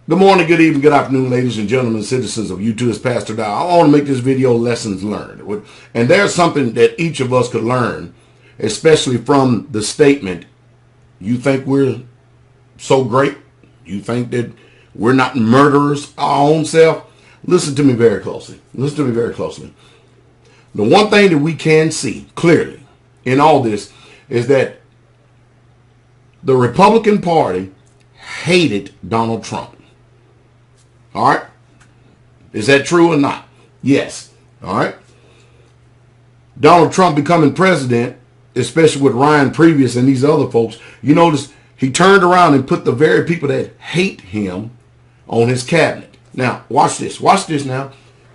Good morning, good evening, good afternoon, ladies and gentlemen, citizens of YouTube. It's Pastor Dow. I want to make this video lessons learned. And there's something that each of us could learn, especially from the statement, you think we're so great? You think that we're not murderers our own self? Listen to me very closely. Listen to me very closely. The one thing that we can see clearly in all this is that the Republican Party hated Donald Trump. All right? Is that true or not? Yes. All right? Donald Trump becoming president, especially with Ryan Previous and these other folks, you notice he turned around and put the very people that hate him on his cabinet. Now, watch this. Watch this now.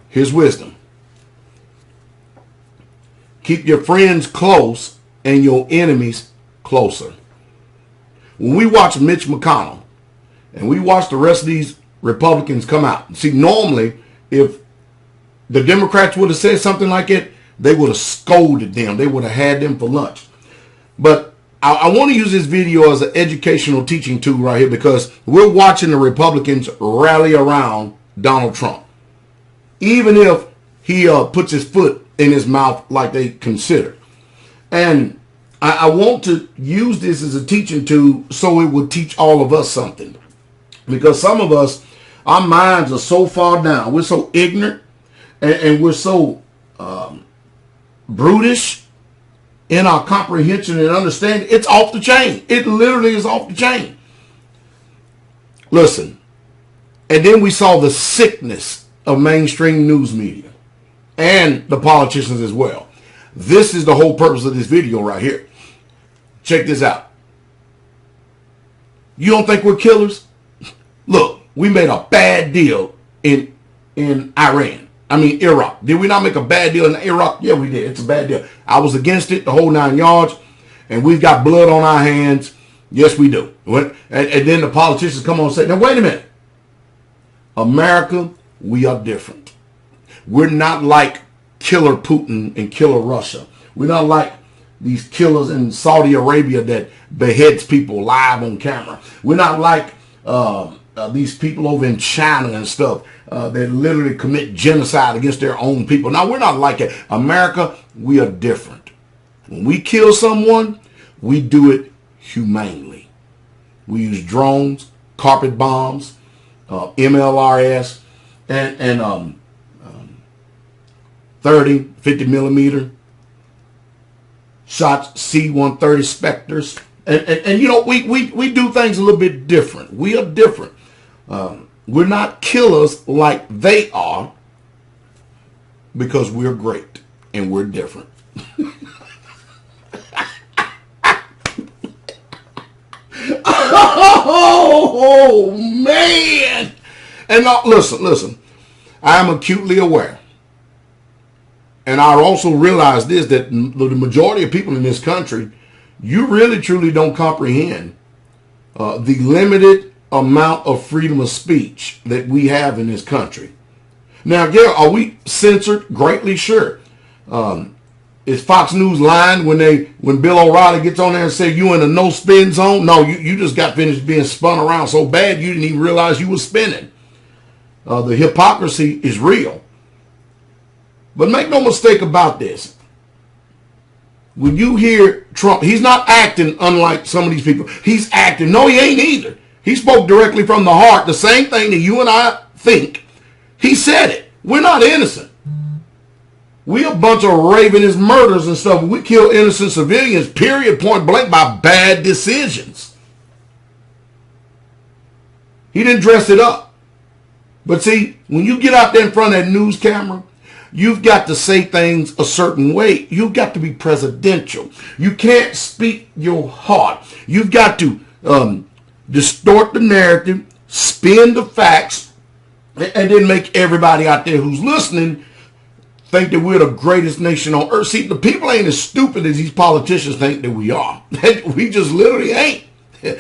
Here's wisdom. Keep your friends close and your enemies closer. When we watch Mitch McConnell and we watch the rest of these Republicans come out. See, normally, if the Democrats would have said something like it, they would have scolded them. They would have had them for lunch. But I want to use this video as an educational teaching tool right here because we're watching the Republicans rally around Donald Trump. Even if he puts his foot in his mouth like they consider. And I want to use this as a teaching tool so it will teach all of us something. Because some of us, our minds are so far down. We're so ignorant and we're so brutish in our comprehension and understanding. It's off the chain. It literally is off the chain. Listen. And then we saw the sickness of mainstream news media and the politicians as well. This is the whole purpose of this video right here. Check this out. You don't think we're killers? Look, we made a bad deal in Iran. I mean, Iraq. Did we not make a bad deal in Iraq? Yeah, we did. It's a bad deal. I was against it, the whole 9 yards, and we've got blood on our hands. Yes, we do. And then the politicians come on and say, now, wait a minute. America, we are different. We're not like killer Putin and killer Russia. We're not like these killers in Saudi Arabia that beheads people live on camera. We're not like these people over in China and stuff that literally commit genocide against their own people. Now, we're not like it. America, we are different. When we kill someone, we do it humanely. We use drones, carpet bombs, MLRS, and 30, 50 millimeter shots, C-130 Spectres. And you know, we do things a little bit different. We are different. We're not killers like they are because we're great and we're different. Oh, man. And now, listen. I am acutely aware. And I also realize this, that the majority of people in this country, you really, truly don't comprehend the limited amount of freedom of speech that we have in this country. Now, yeah, are we censored? Greatly, sure. Is Fox News lying when Bill O'Reilly gets on there and say you in a no spin zone? No, you just got finished being spun around so bad you didn't even realize you were spinning. The hypocrisy is real. But make no mistake about this. When you hear Trump, he's not acting unlike some of these people. He's acting. No, he ain't either. He spoke directly from the heart. The same thing that you and I think. He said it. We're not innocent. We a bunch of ravenous murders and stuff. We kill innocent civilians, period, point blank, by bad decisions. He didn't dress it up. But see, when you get out there in front of that news camera, you've got to say things a certain way. You've got to be presidential. You can't speak your heart. You've got to distort the narrative, spin the facts, and then make everybody out there who's listening think that we're the greatest nation on earth. See, the people ain't as stupid as these politicians think that we are. We just literally ain't. And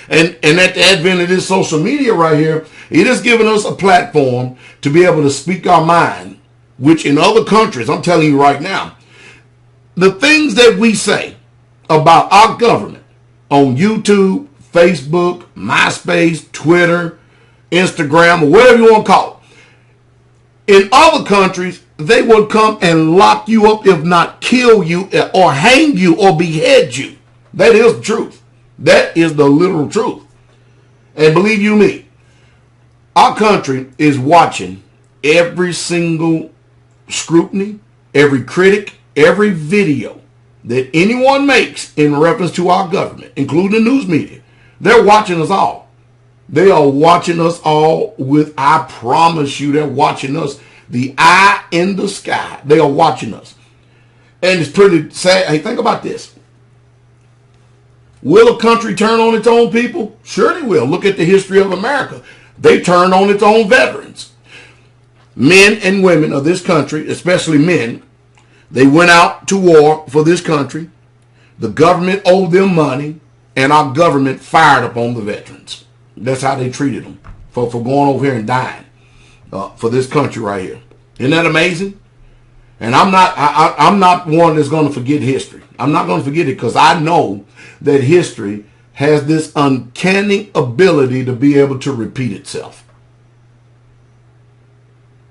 at the advent of this social media right here, it has given us a platform to be able to speak our mind, which in other countries, I'm telling you right now, the things that we say about our government on YouTube, Facebook, MySpace, Twitter, Instagram, or whatever you want to call it. In other countries, they will come and lock you up, if not kill you, or hang you, or behead you. That is the truth. That is the literal truth. And believe you me, our country is watching every single scrutiny, every critic, every video that anyone makes in reference to our government, including the news media. They're watching us all. They are watching us all with, I promise you, they're watching us. The eye in the sky. They are watching us. And it's pretty sad. Hey, think about this. Will a country turn on its own people? Sure they will. Look at the history of America. They turned on its own veterans. Men and women of this country, especially men, they went out to war for this country. The government owed them money, and our government fired upon the veterans. That's how they treated them for going over here and dying for this country right here. Isn't that amazing? And I'm not one that's going to forget history. I'm not going to forget it, because I know that history has this uncanny ability to be able to repeat itself.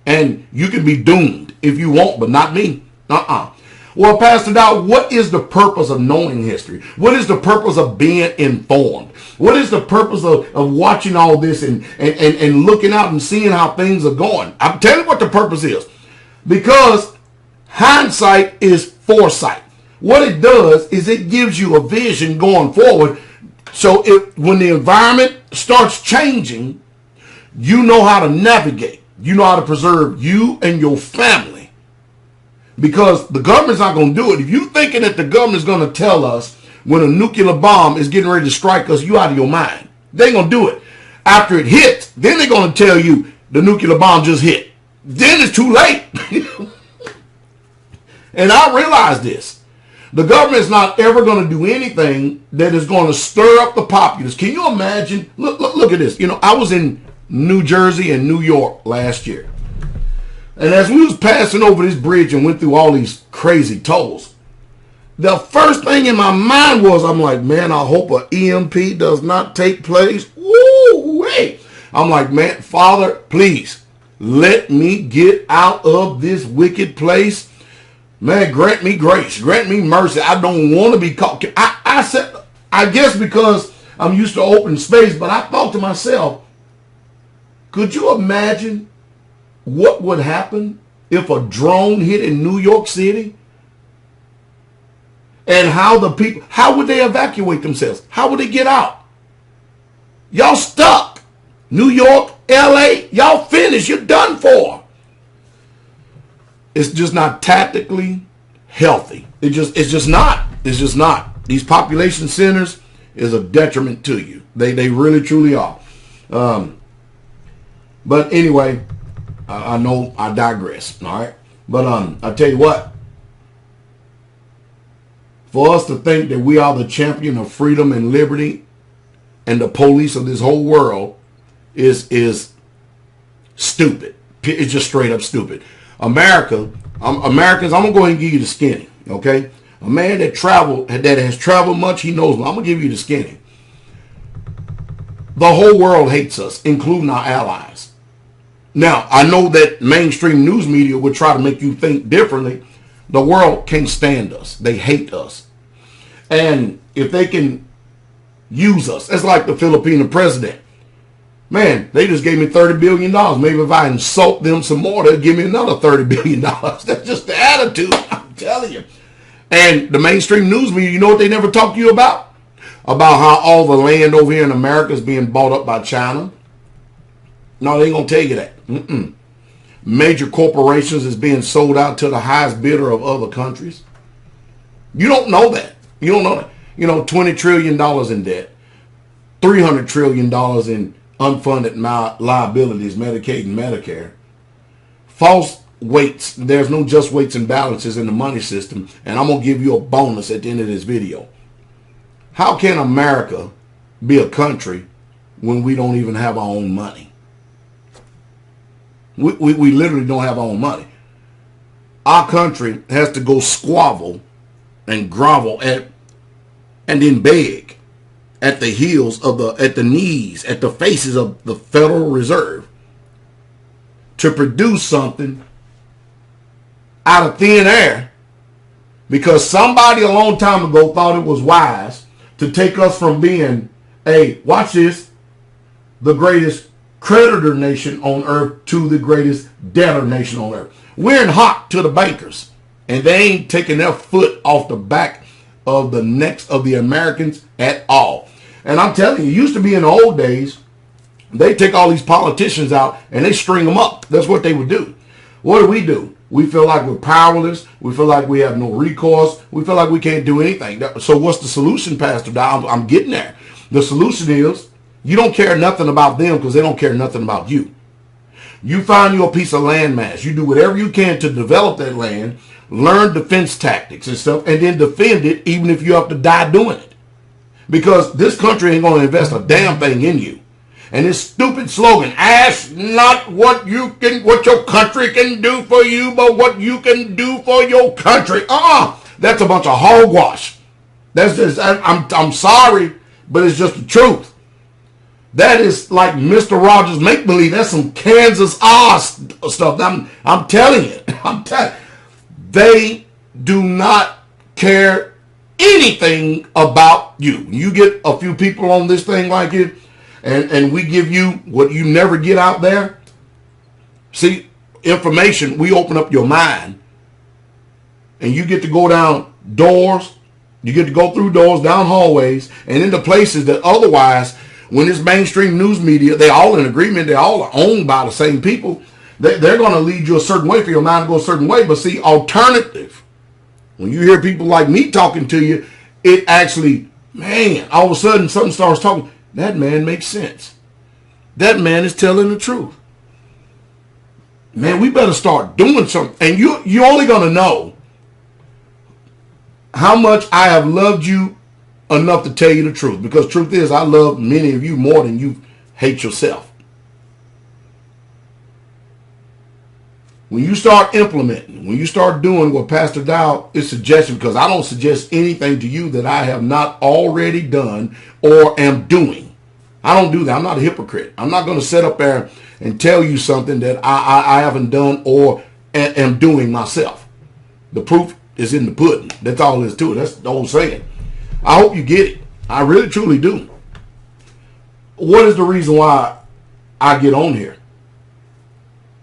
And you can be doomed if you want, but not me. Well, Pastor Dow, what is the purpose of knowing history? What is the purpose of being informed? What is the purpose of watching all this and looking out and seeing how things are going? I'm telling you what the purpose is. Because hindsight is foresight. What it does is it gives you a vision going forward. So when the environment starts changing, you know how to navigate. You know how to preserve you and your family. Because the government's not going to do it. If you're thinking that the government's going to tell us when a nuclear bomb is getting ready to strike us, you out of your mind. They ain't going to do it. After it hits, then they're going to tell you the nuclear bomb just hit. Then it's too late. And I realize this. The government's not ever going to do anything that is going to stir up the populace. Can you imagine? Look at this. You know, I was in New Jersey and New York last year. And as we was passing over this bridge and went through all these crazy tolls, the first thing in my mind was, I'm like, man, I hope an EMP does not take place. Woo, wait. I'm like, man, Father, please let me get out of this wicked place. Man, grant me grace. Grant me mercy. I don't want to be caught. I said, I guess because I'm used to open space, but I thought to myself, could you imagine what would happen if a drone hit in New York City? And how the people, how would they evacuate themselves? How would they get out? Y'all stuck. New York, LA, y'all finished. You're done for. It's just not tactically healthy. It's just not. It's just not. These population centers is a detriment to you. They really truly are. But anyway, I know I digress. All right. But I tell you what. For us to think that we are the champion of freedom and liberty and the police of this whole world is stupid. It's just straight up stupid. Americans, I'm going to go ahead and give you the skinny, okay? A man that has traveled much, he knows. I'm going to give you the skinny. The whole world hates us, including our allies. Now, I know that mainstream news media would try to make you think differently. The world can't stand us. They hate us. And if they can use us, it's like the Filipino president. Man, they just gave me $30 billion. Maybe if I insult them some more, they'll give me another $30 billion. That's just the attitude, I'm telling you. And the mainstream news media, you know what they never talk to you about? About how all the land over here in America is being bought up by China. No, they ain't going to tell you that. Major corporations is being sold out to the highest bidder of other countries. You don't know that. You don't know that. You know, $20 trillion in debt. $300 trillion in unfunded liabilities, Medicaid and Medicare. False weights. There's no just weights and balances in the money system. And I'm going to give you a bonus at the end of this video. How can America be a country when we don't even have our own money? We literally don't have our own money. Our country has to go squabble and grovel and then beg at the heels of at the knees, at the faces of the Federal Reserve to produce something out of thin air because somebody a long time ago thought it was wise to take us from being watch this, the greatest creditor nation on earth to the greatest debtor nation on earth. We're in hock to the bankers, and they ain't taking their foot off the back of the necks of the Americans at all. And I'm telling you, it used to be in the old days, they take all these politicians out and they string them up. That's what they would do. What do? We feel like we're powerless. We feel like we have no recourse. We feel like we can't do anything. So what's the solution, Pastor Dow? I'm getting there. The solution is you don't care nothing about them because they don't care nothing about you. You find you a piece of land mass. You do whatever you can to develop that land, learn defense tactics and stuff, and then defend it even if you have to die doing it. Because this country ain't going to invest a damn thing in you. And this stupid slogan, ask not what your country can do for you, but what you can do for your country. That's a bunch of hogwash. That's just, I'm sorry, but it's just the truth. That is like Mr. Rogers make-believe. That's some Kansas stuff. I'm telling you. They do not care anything about you. You get a few people on this thing like it, and we give you what you never get out there. See, information, we open up your mind, and you get to go down doors, you get to go through doors, down hallways, and into places that otherwise, when it's mainstream news media, they all in agreement, they all are owned by the same people, they're going to lead you a certain way for your mind to go a certain way. But see, alternative, when you hear people like me talking to you, it actually, man, all of a sudden something starts talking. That man makes sense. That man is telling the truth. Man, we better start doing something. And you're only going to know how much I have loved you enough to tell you the truth. Because truth is, I love many of you more than you hate yourself. When you start implementing, when you start doing what Pastor Dow is suggesting, because I don't suggest anything to you that I have not already done or am doing. I don't do that. I'm not a hypocrite. I'm not going to sit up there and tell you something that I haven't done or am doing myself. The proof is in the pudding. That's all there is to it. That's the old saying. I hope you get it. I really, truly do. What is the reason why I get on here?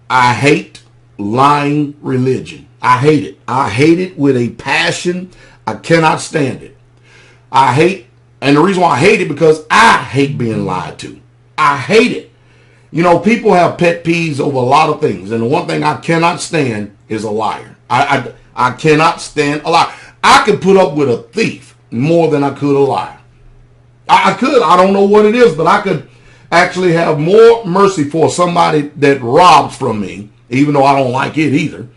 I hate lying religion. I hate it. I hate it with a passion. I cannot stand it. I hate, and the reason why I hate it because I hate being lied to. I hate it. You know, people have pet peeves over a lot of things, and the one thing I cannot stand is a liar. I cannot stand a liar. I could put up with a thief more than I could a liar. I could. I don't know what it is, but I could actually have more mercy for somebody that robs from me, even though I don't like it either,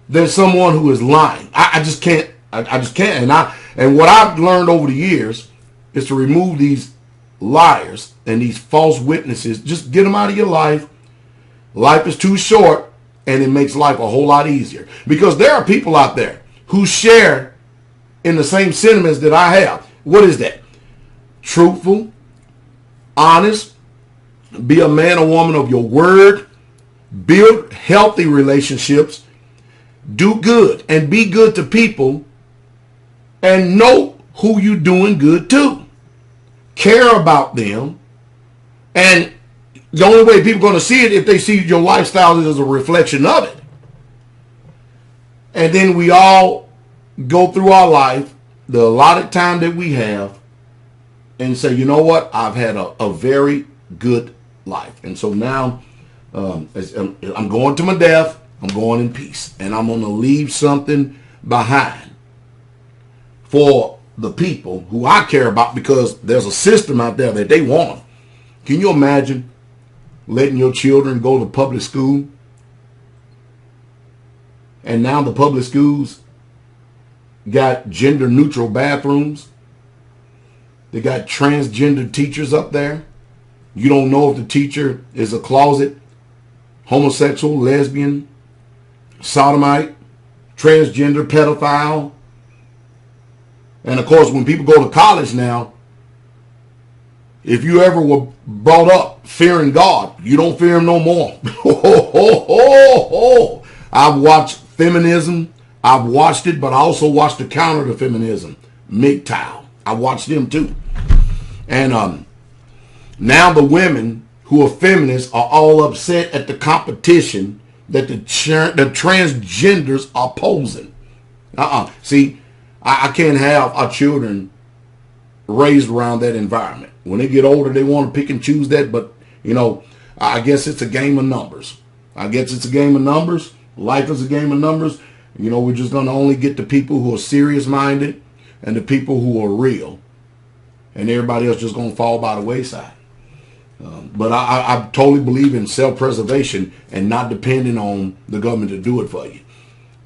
than someone who is lying. I just can't. I just can't. And what I've learned over the years is to remove these liars and these false witnesses. Just get them out of your life. Life is too short, and it makes life a whole lot easier. Because there are people out there who share in the same sentiments that I have. What is that? Truthful, honest, be a man or woman of your word, build healthy relationships, do good and be good to people, and know who you're doing good to. Care about them. And the only way people are going to see it if they see your lifestyle as a reflection of it. And then we all go through our life, the allotted time that we have, and say, you know what? I've had a very good life. And so now I'm going to my death. I'm going in peace. And I'm going to leave something behind for the people who I care about, because there's a system out there that they want. Can you imagine letting your children go to public school? And now the public schools got gender neutral bathrooms. They got transgender teachers up there. You don't know if the teacher is a closet homosexual, lesbian, sodomite, transgender, pedophile. And of course, when people go to college now, If you ever were brought up fearing God, you don't fear him no more. I've watched feminism. I've watched it, but I also watched the counter to feminism, MGTOW. I watched them too. And now the women who are feminists are all upset at the competition that the transgenders are posing. See, I can't have our children raised around that environment. When they get older, they want to pick and choose that, but, you know, I guess it's a game of numbers. I guess it's a game of numbers. Life is a game of numbers. You know, we're just going to only get the people who are serious-minded and the people who are real. And everybody else just going to fall by the wayside. But I totally believe in self-preservation and not depending on the government to do it for you.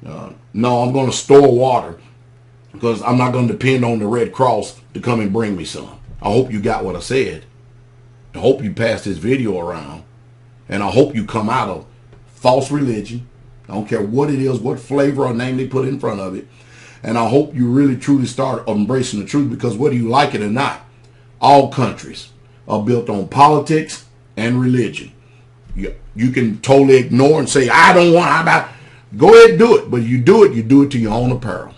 No, I'm going to store water because I'm not going to depend on the Red Cross to come and bring me some. I hope you got what I said. I hope you pass this video around. And I hope you come out of false religion. I don't care what it is, what flavor or name they put in front of it. And I hope you really truly start embracing the truth, because whether you like it or not, all countries are built on politics and religion. You can totally ignore and say, I don't want, go ahead and do it. But you do it to your own apparel.